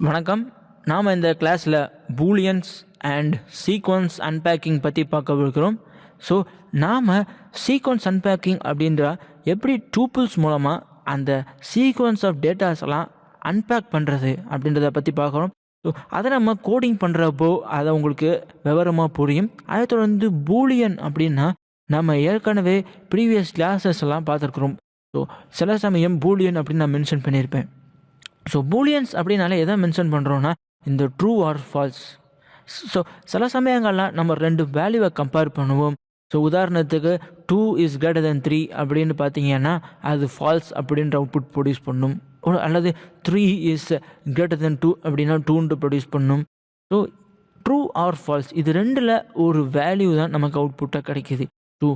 வணக்கம். நாம் இந்த கிளாஸில் பூலியன்ஸ் அண்ட் சீக்வன்ஸ் அன்பேக்கிங் பற்றி பார்க்கவிருக்கிறோம். ஸோ நாம் சீக்வன்ஸ் அன்பேக்கிங் அப்படின்ற எப்படி டூப்பிள்ஸ் மூலமாக அந்த சீக்வன்ஸ் ஆஃப் டேட்டாஸ் எல்லாம் அன்பேக் பண்ணுறது அப்படின்றத பற்றி பார்க்குறோம். ஸோ அதை நம்ம கோடிங் பண்ணுறப்போ அதை உங்களுக்கு விவரமாக புரியும். அதை தொடர்ந்து பூலியன் அப்படின்னா நம்ம ஏற்கனவே ப்ரீவியஸ் கிளாஸஸ் எல்லாம் பார்த்துருக்குறோம். ஸோ சில சமயம் பூலியன் அப்படின்னு நான் மென்ஷன் பண்ணியிருப்பேன். ஸோ பூலியன்ஸ் அப்படின்னாலே எதை மென்ஷன் பண்ணுறோன்னா இந்த ட்ரூ ஆர் ஃபால்ஸ். ஸோ சில சமயங்கள்லாம் நம்ம ரெண்டு வேல்யூவை கம்பேர் பண்ணுவோம். ஸோ உதாரணத்துக்கு 2 இஸ் கிரேட்டர் தென் 3 அப்படின்னு பார்த்தீங்கன்னா அது ஃபால்ஸ் அப்படின்ற அவுட்புட் ப்ரொடியூஸ் பண்ணும். அல்லது 3 இஸ் கிரேட்டர் தென் 2 அப்படின்னா 2 ப்ரொடியூஸ் பண்ணும். ஸோ ட்ரூ ஆர் ஃபால்ஸ் இது ரெண்டில் ஒரு வேல்யூ தான் நமக்கு அவுட்புட்டாக கிடைக்கிது. ஸோ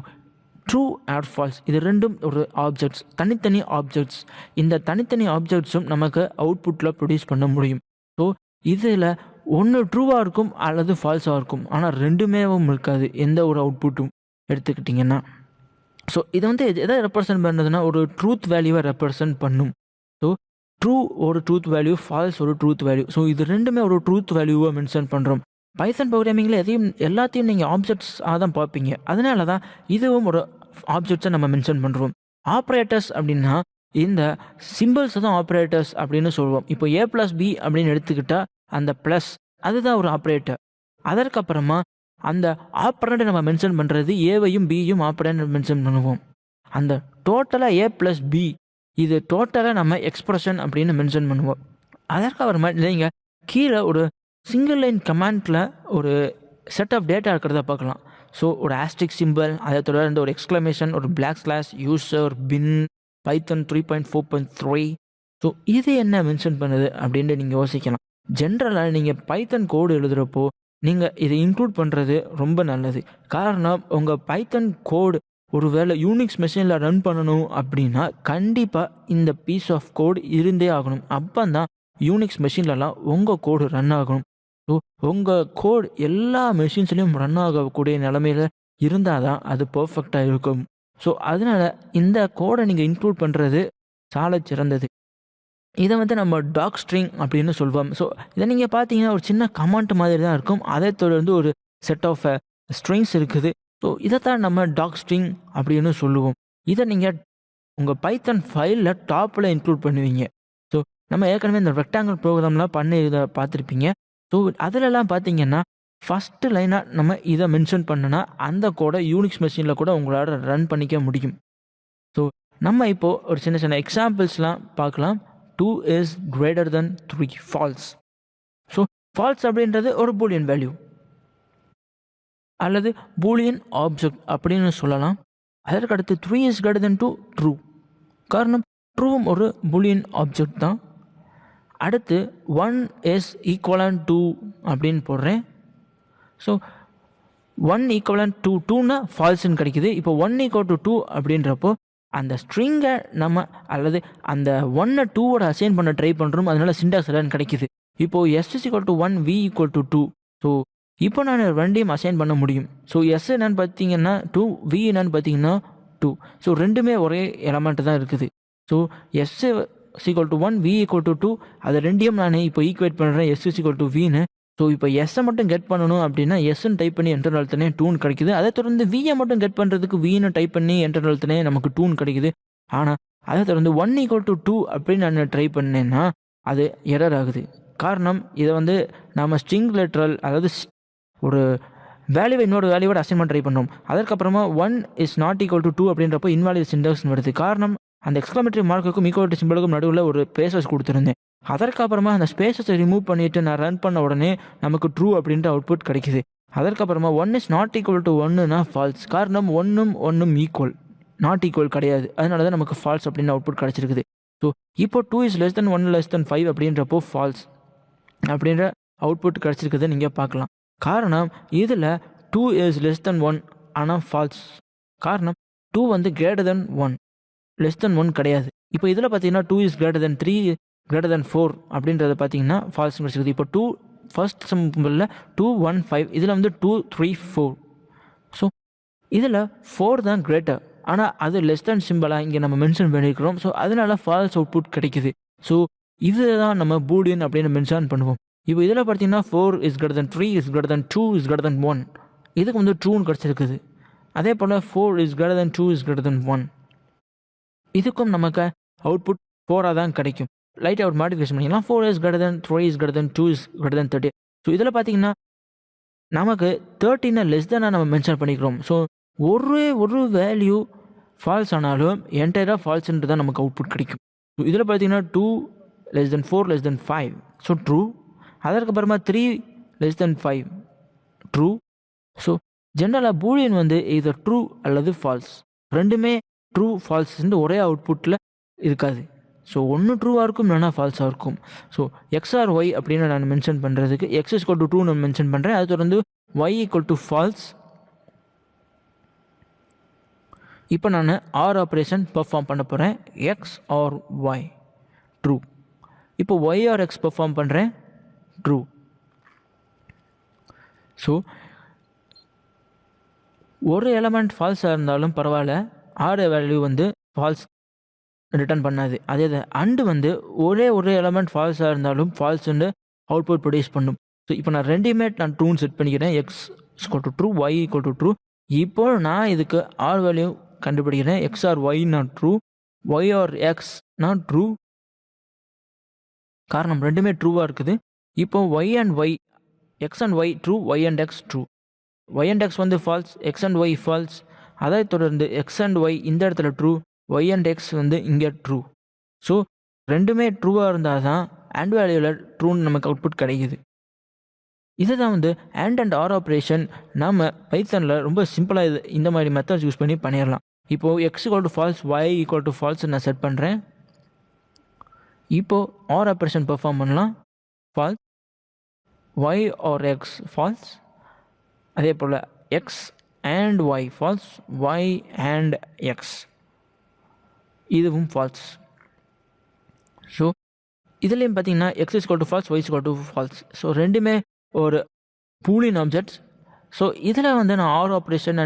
ட்ரூ ஆர் ஃபால்ஸ் இது ரெண்டும் ஒரு ஆப்ஜெக்ட்ஸ், தனித்தனி ஆப்ஜெக்ட்ஸ். இந்த தனித்தனி ஆப்ஜெக்ட்ஸும் நமக்கு அவுட்புட்டில் ப்ரொடியூஸ் பண்ண முடியும். ஸோ இதில் ஒன்று ட்ரூவாக இருக்கும் அல்லது ஃபால்ஸாக இருக்கும், ஆனால் ரெண்டுமேவும் இருக்காது எந்த ஒரு அவுட்புட்டும் எடுத்துக்கிட்டிங்கன்னா. ஸோ இதை எதை ரெப்ரசன்ட் பண்ணுறதுன்னா ஒரு ட்ரூத் வேல்யூவை ரெப்ரசன்ட் பண்ணும். ஸோ ட்ரூ ஒரு ட்ரூத் வேல்யூ, ஃபால்ஸ் ஒரு ட்ரூத் வேல்யூ. ஸோ இது ரெண்டுமே ஒரு ட்ரூத் வேல்யூவை மென்ஷன் பண்ணுறோம். பைத்தன் ப்ரோக்ராமிங்கில் எல்லாத்தையும் நீங்கள் ஆப்ஜெக்ட்ஸாக தான் பார்ப்பீங்க. அதனால தான் இதுவும் ஒரு ஆப்ஜெக்ட்ஸை நம்ம மென்ஷன் பண்ணுறோம். ஆப்ரேட்டர்ஸ் அப்படின்னா இந்த சிம்பிள்ஸை தான் ஆப்ரேட்டர்ஸ் அப்படின்னு சொல்லுவோம். இப்போ A+B அப்படின்னு எடுத்துக்கிட்டால் அந்த ப்ளஸ் அதுதான் ஒரு ஆப்ரேட்டர். அதற்கப்புறமா அந்த ஆப்ரண்ட் நம்ம மென்ஷன் பண்ணுறது ஏவையும் பியும் ஆப்ரண்ட் மென்ஷன் பண்ணுவோம். அந்த டோட்டலாக A+B இது டோட்டலாக நம்ம எக்ஸ்பிரஷன் அப்படின்னு மென்ஷன் பண்ணுவோம். அதற்கப்புறமா நீங்கள் கீழே ஒரு சிங்கிள் லைன் கமாண்டில் ஒரு செட் ஆஃப் டேட்டா இருக்கிறத பார்க்கலாம். ஸோ ஒரு ஆஸ்ட்ரிக் சிம்பிள், அதை தொடர்ந்து ஒரு எக்ஸ்க்ளமேஷன், ஒரு // யூசர், பின், பைத்தன் 3.4.3. ஸோ இது என்ன மென்ஷன் பண்ணுது அப்படின்னு நீங்கள் யோசிக்கலாம். ஜென்ரலாக நீங்கள் பைத்தன் கோடு எழுதுகிறப்போ நீங்கள் இதை இன்க்ளூட் பண்ணுறது ரொம்ப நல்லது. காரணம் உங்கள் பைத்தன் கோடு ஒரு வேளை யூனிக்ஸ் மெஷினில் ரன் பண்ணணும் அப்படின்னா கண்டிப்பாக இந்த பீஸ் ஆஃப் கோடு இருந்தே ஆகணும். அப்போ தான் யூனிக்ஸ் மெஷின்லலாம் உங்கள் கோடு ரன் ஆகணும். ஸோ உங்கள் கோட் எல்லா மெஷின்ஸ்லேயும் ரன் ஆகக்கூடிய நிலமையில் இருந்தால் தான் அது பர்ஃபெக்டாக இருக்கும். ஸோ அதனால் இந்த கோடை நீங்கள் இன்க்ளூட் பண்ணுறது சால சிறந்தது. இதை நம்ம டாக் ஸ்ட்ரிங் அப்படின்னு சொல்லுவோம். ஸோ இதை நீங்கள் பார்த்தீங்கன்னா ஒரு சின்ன கமாண்ட் மாதிரி தான் இருக்கும். அதை தொடர்ந்து ஒரு செட் ஆஃப் ஸ்ட்ரிங்ஸ் இருக்குது. ஸோ இதைத்தான் நம்ம டாக் ஸ்ட்ரிங் அப்படின்னு சொல்லுவோம். இதை நீங்கள் உங்கள் பைத்தன் ஃபைலில் டாப்பில் இன்க்ளூட் பண்ணுவீங்க. ஸோ நம்ம ஏற்கனவே இந்த ரெக்டாங்கிள் ப்ரோக்ராம்லாம் பண்ணி இதை பார்த்துருப்பீங்க. ஸோ அதிலெல்லாம் பார்த்தீங்கன்னா ஃபஸ்ட்டு லைனாக நம்ம இதை மென்ஷன் பண்ணனா அந்த கோடை யூனிக்ஸ் மெஷினில் கூட உங்களால் ரன் பண்ணிக்க முடியும். ஸோ நம்ம இப்போது ஒரு சின்ன சின்ன எக்ஸாம்பிள்ஸ்லாம் பார்க்கலாம். 2 is greater than 3 false. So false அப்படின்றது ஒரு பூலியன் வேல்யூ அல்லது பூலியன் ஆப்ஜெக்ட் அப்படின்னு சொல்லலாம். அதற்கடுத்து 3 இஸ் கிரேட்டர் தென் 2 ட்ரூ. காரணம் ட்ரூவும் ஒரு பூலியன் ஆப்ஜெக்ட் தான். அடுத்து 1 இஸ் ஈக்குவலன்ட் டு அப்படின்னு போடுறேன். ஸோ 1 ஈக்குவலன்ட் டு 2னா ஃபால்ஸ்ன்னு கிடைக்குது. இப்போ 1 ஈக்குவல் டு 2 அப்படின்றப்போ அந்த ஸ்ட்ரிங்கை நம்ம அல்லது அந்த 1 2வோட அசைன் பண்ண ட்ரை பண்ணுறோம். அதனால சிண்டாக்ஸ் எல்லாம் கிடைக்குது. இப்போது S is equal to 1, V equal to 2. So இப்போ நான் ரெண்டையும் அசைன் பண்ண முடியும். ஸோ S என்னன்னு பார்த்தீங்கன்னா 2, V என்னன்னு பார்த்தீங்கன்னா 2. ஸோ ரெண்டுமே ஒரே எலமெண்ட் தான் இருக்குது. So S equal to 1, V equal to 2 அதை ரெண்டையும் நான் இப்போ ஈக்குவேட் பண்ணுறேன் S இஸ் ஈக்குவல் டு Vன்னு. ஸோ இப்போ எஸ்ஸை மட்டும் கெட் பண்ணணும் அப்படின்னா எஸ்ன்னு டைப் பண்ணி என்டர் அழுத்தினே 2 கிடைக்குது. அதை தொடர்ந்து வியை மட்டும் கெட் பண்ணுறதுக்கு வின்னு டைப் பண்ணி என்டர் அழுத்தினே நமக்கு 2 கிடைக்குது. ஆனால் அதை தொடர்ந்து 1 ஈக்குவல் டு 2 அப்படின்னு நான் ட்ரை பண்ணேன்னா அது எரர் ஆகுது. காரணம் இதை நம்ம ஸ்ட்ரிங் லிட்ரல் அதாவது ஒரு வேல்யூவை இன்னொரு வேல்யூவோட அசைன்மெண்ட் ட்ரை பண்ணோம். அதற்கப்புறமா 1 இஸ் நாட் ஈக்குவல் டு 2 அப்படின்றப்போ இன்வாலிட் சிண்டாக்ஸ் வருது. காரணம் அந்த எக்ஸ்க்ளமேட்டரி மார்க்குக்கும் ஈக்குவல் சிம்பிளுக்கும் நடுவில் ஒரு ஸ்பேசஸ் கொடுத்துருந்தேன். அதற்கப்புறமா அந்த ஸ்பேசஸை ரிமூவ் பண்ணிவிட்டு நான் ரன் பண்ண உடனே நமக்கு ட்ரூ அப்படின்ற அவுட்புட் கிடைக்குது. அதற்கப்புறமா 1 இஸ் நாட் ஈக்குவல் டு 1னா ஃபால்ஸ். காரணம் 1ம் ஈக்குவல் நாட் ஈக்குவல் கிடையாது. அதனால தான் நமக்கு ஃபால்ஸ் அப்படின்னு அவுட்புட் கிடச்சிருக்குது. ஸோ இப்போ 2 is less than 1 less than 5 அப்படின்றப்போ ஃபால்ஸ் அப்படின்ற அவுட்புட் கிடச்சிருக்குதை நீங்கள் பார்க்கலாம். காரணம் இதில் 2 இஸ் லெஸ் தென் 1 ஆனால் ஃபால்ஸ். காரணம் 2 கிரேட்டர் தென் 1 லெஸ் தென் 1 கிடையாது. இப்போ இதில் பார்த்தீங்கன்னா 2 is greater than 3 greater than 4 அப்படின்றத பார்த்தீங்கன்னா ஃபால்ஸ் கிடச்சிருக்குது. இப்போ 2 ஃபர்ஸ்ட் சிம்பிளில் 2 1 5 இதில் 2 3 4. ஸோ இதில் 4 தான் கிரேட்டர், ஆனால் அது லெஸ் தென் சிம்பிளாக இங்கே நம்ம மென்ஷன் பண்ணியிருக்கிறோம். ஸோ அதனால ஃபால்ஸ் அவுட்புட் கிடைக்குது. ஸோ இதுதான் நம்ம பூலியன் அப்படின்னு மென்ஷன் பண்ணுவோம். இப்போ இதில் பார்த்தீங்கன்னா 4 is greater than 3 is greater then 2 is greater தென் 1 இதுக்கு வந்து ட்ரூன்னு கிடச்சிருக்குது. அதே போல் 4 is greater then 2 is greater தென் 1 இதுக்கும் நமக்கு அவுட்புட் 4ஆக தான் கிடைக்கும். லைட்டாக ஒரு மாடிஃபிகேஷன் பண்ணிக்கலாம். 4 is greater than 3 is greater then 2 is greater then 30. So இதில் பார்த்தீங்கன்னா நமக்கு 13 லெஸ் தானாக நம்ம மென்ஷன் பண்ணிக்கிறோம். ஸோ ஒரு வேல்யூ ஃபால்ஸ் ஆனாலும் என்டையராக ஃபால்ஸ்ன்றது தான் நமக்கு அவுட்புட் கிடைக்கும். ஸோ இதில் பார்த்தீங்கன்னா 2 less than 4 less than 5 so true. அதற்கப்புறமா 3 less than 5 ட்ரூ. ஸோ ஜென்ரலாக பூலியன் வந்து இது ட்ரூ அல்லது ஃபால்ஸ், ரெண்டுமே ட்ரூ ஃபால்ஸ்ன்னு ஒரே அவுட்புட்டில் இருக்காது. ஸோ ஒன்று ட்ரூவாக இருக்கும், இல்லைனா ஃபால்ஸாக இருக்கும். ஸோ எக்ஸ்ஆர் ஒய் அப்படின்னு நான் மென்ஷன் பண்ணுறதுக்கு எக்ஸ் ஈக்குவல் டு 2 நான் மென்ஷன் பண்ணுறேன். அது தொடர்ந்து ஒய் ஈக்குவல் டு ஃபால்ஸ். இப்போ நான் ஆர் ஆப்ரேஷன் பெர்ஃபார்ம் பண்ண போகிறேன். X or Y true. இப்போ ஒய் ஆர் எக்ஸ் பெர்ஃபார்ம் பண்ணுறேன் ட்ரூ. ஸோ ஒரு எலமெண்ட் ஃபால்ஸாக இருந்தாலும் பரவாயில்ல, ஆர் வேல்யூ வந்து ஃபால்ஸ் ரிட்டர்ன் பண்ணாது. அதே தான் அண்டு வந்து ஒரு எலமெண்ட் ஃபால்ஸாக இருந்தாலும் ஃபால்ஸ் வந்து அவுட்புட் ப்ரொடியூஸ் பண்ணும். ஸோ இப்போ நான் ரெண்டுமே நான் ட்ரூன்னு செட் பண்ணிக்கிறேன். X equal to true, Y equal to true. இப்போ நான் இதுக்கு ஆர் வேல்யூ கண்டுபிடிக்கிறேன். எக்ஸ் ஆர் ஒய் நான் ட்ரூ, ஒய் ஆர் எக்ஸ் நான் ட்ரூ. காரணம் ரெண்டுமே ட்ரூவாக இருக்குது. இப்போ Y and Y, X and Y true, Y and X true. Y and X வந்து false, X and Y false. அதை தொடர்ந்து எக்ஸ் அண்ட் ஒய் இந்த இடத்துல ட்ரூ, ஒய் அண்ட் எக்ஸ் வந்து இங்கே ட்ரூ. ஸோ ரெண்டுமே ட்ரூவாக இருந்தால் தான் அண்ட் வேல்யூவில் ட்ரூன்னு நமக்கு அவுட்புட் கிடைக்குது. இதுதான் வந்து அண்ட் ஆர் ஆப்ரேஷன். நம்ம பைத்தனில் ரொம்ப சிம்பிளாக இந்த மாதிரி மெத்தட்ஸ் யூஸ் பண்ணி பண்ணிடலாம். இப்போது X equal to false, Y equal to false நான் செட் பண்ணுறேன். இப்போது ஆர் ஆப்ரேஷன் பெர்ஃபார்ம் பண்ணலாம். False, Y or X false. அதே போல் X and Y false, Y and X இதுவும் ஃபால்ஸ். ஸோ இதுலேயும் பார்த்தீங்கன்னா X is to false, Y is to false. So ரெண்டுமே ஒரு பூலியன் ஆப்ஜெக்ட்ஸ். ஸோ இதில் வந்து நான் or operation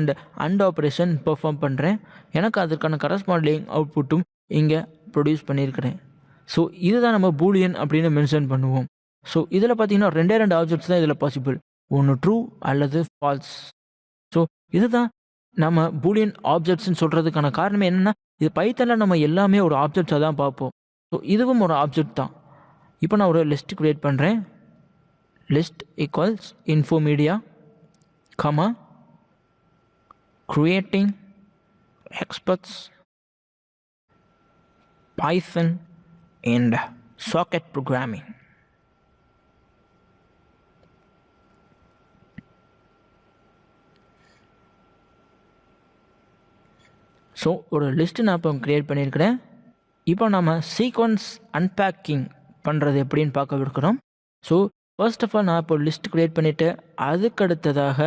and operation perform பண்ணுறேன். எனக்கு அதற்கான கரஸ்பாண்டிங் அவுட்புட்டும் இங்கே ப்ரொடியூஸ் பண்ணியிருக்கிறேன். ஸோ இதுதான் நம்ம பூலியன் அப்படின்னு மென்ஷன் பண்ணுவோம். ஸோ இதில் பார்த்தீங்கன்னா ரெண்டு ஆப்ஜெக்ட்ஸ் தான் இதில் பாசிபிள், ஒன்று ட்ரூ அல்லது ஃபால்ஸ். ஸோ இதுதான் நம்ம பூலியன் ஆப்ஜெக்ட்ஸ்ன்னு சொல்கிறதுக்கான காரணமே என்னென்னா, இது பைத்தனில் நம்ம எல்லாமே ஒரு ஆப்ஜெக்ட்ஸாக தான் பார்ப்போம். ஸோ இதுவும் ஒரு ஆப்ஜெக்ட் தான். இப்போ நான் ஒரு லிஸ்ட் க்ரியேட் பண்ணுறேன். List equals info media comma creating experts Python and socket programming. So ஒரு லிஸ்ட்டு நான் இப்போ க்ரியேட் பண்ணியிருக்கிறேன். இப்போ நம்ம சீக்வன்ஸ் அன்பேக்கிங் பண்ணுறது எப்படின்னு பார்க்க இருக்கிறோம். ஸோ ஃபர்ஸ்ட் ஆஃப் ஆல் நான் இப்போ லிஸ்ட் க்ரியேட் பண்ணிவிட்டு அதுக்கடுத்ததாக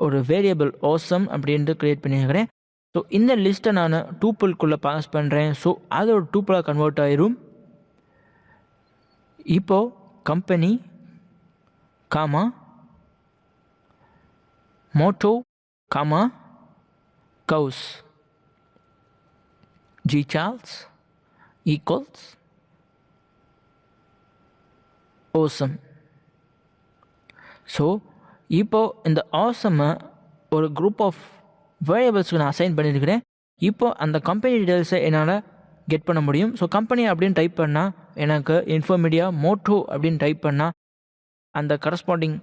ஒரு வேரியபிள் ஆசம் அப்படின்ட்டு க்ரியேட் பண்ணியிருக்கிறேன். ஸோ இந்த லிஸ்ட்டை நான் டூப்புள்குள்ளே பாஸ் பண்ணுறேன். ஸோ அது ஒரு டூப்புளாக கன்வெர்ட் ஆயிரும். இப்போது company comma motto comma cause G Charles equals awesome. So இப்போது இந்த ஆசம்மை ஒரு குரூப் ஆஃப் வேரியபிள்ஸ்க்கு நான் அசைன் பண்ணியிருக்கிறேன். இப்போது அந்த கம்பெனி டீட்டெயில்ஸை என்னால் கெட் பண்ண முடியும். ஸோ கம்பெனி அப்படின்னு டைப் பண்ணால் எனக்கு இன்ஃபோமீடியா மோட்டோ அப்படின்னு டைப் பண்ணால் அந்த கரஸ்பாண்டிங்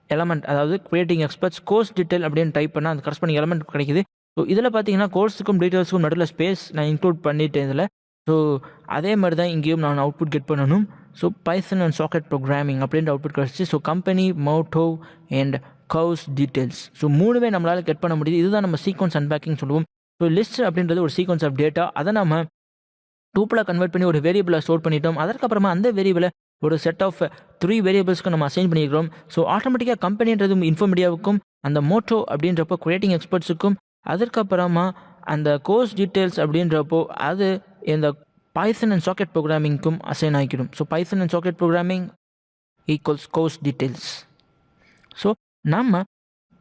எலமெண்ட், அதாவது கிரியேட்டிங் எக்ஸ்பர்ட்ஸ் கோர்ஸ் டீட்டெயில் அப்படின்னு டைப் பண்ணால் அந்த கரஸ்பாண்டிங் எலமெண்ட் கிடைக்குது. ஸோ இதில் பார்த்தீங்கன்னா கோர்ஸுக்கும் டீட்டெயில்ஸுக்கும் நடுவில் ஸ்பேஸ் நான் இன்க்ளூட் பண்ணிட்டேன் இதில். ஸோ அதே மாதிரி தான் இங்கேயும் நான் அவுட்புட் கெட் பண்ணணும். So Python and socket programming அப்படின்ற அவுட்புட் கிடச்சி. So company motto and cause details, so மூணுமே நம்மளால் கெட் பண்ண முடியுது. இதுதான் நம்ம சீக்வன்ஸ் அன்பேக்கிங் சொல்லுவோம். ஸோ லிஸ்ட் அப்படின்றது ஒரு சீக்வன்ஸ் ஆஃப் டேட்டா. அதை நம்ம டூப்பிளாக கன்வெர்ட் பண்ணி ஒரு வேரியபிளாக ஸ்டோர் பண்ணிட்டோம். அதற்கப்புறமா அந்த வேரியபிளை ஒரு செட் ஆஃப் 3 வேரியபிள்ஸ்க்கு நம்ம அசைன் பண்ணிக்கிறோம். ஸோ ஆட்டோமேட்டிக்காக கம்பெனின்றதும் இன்ஃபோமீடியாவுக்கும் அந்த மோட்டோ அப்படின்றப்போ கிரியேட்டிங் எக்ஸ்பர்ட்ஸுக்கும், அதற்கப்புறமா அந்த கோர்ஸ் டீட்டெயில்ஸ் அப்படின்றப்போ அது இந்த பைத்தன் அண்ட் சாக்கெட் ப்ரோக்ராமிங்க்கும் அசைன் ஆகிடும். So Python and socket programming equals course details. So நம்ம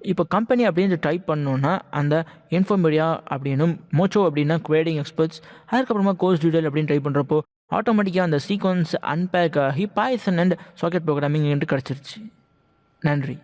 இப்போ கம்பெனி அப்படின்னு டைப் பண்ணோன்னா அந்த இன்ஃபோமீடியா அப்படின்னும், மோச்சோ அப்படின்னா கிரியேட்டிங் எக்ஸ்பர்ட்ஸ், அதுக்கப்புறமா கோர்ஸ் டீட்டெயில் அப்படின்னு டைப் பண்ணுறப்போ ஆட்டோமேட்டிக்காக அந்த சீக்வன்ஸ் அன்பேக் ஆகி பாய்சன் அண்ட் சாக்கெட் ப்ரோக்ராமிங் என்று கிடச்சிருச்சு. நன்றி.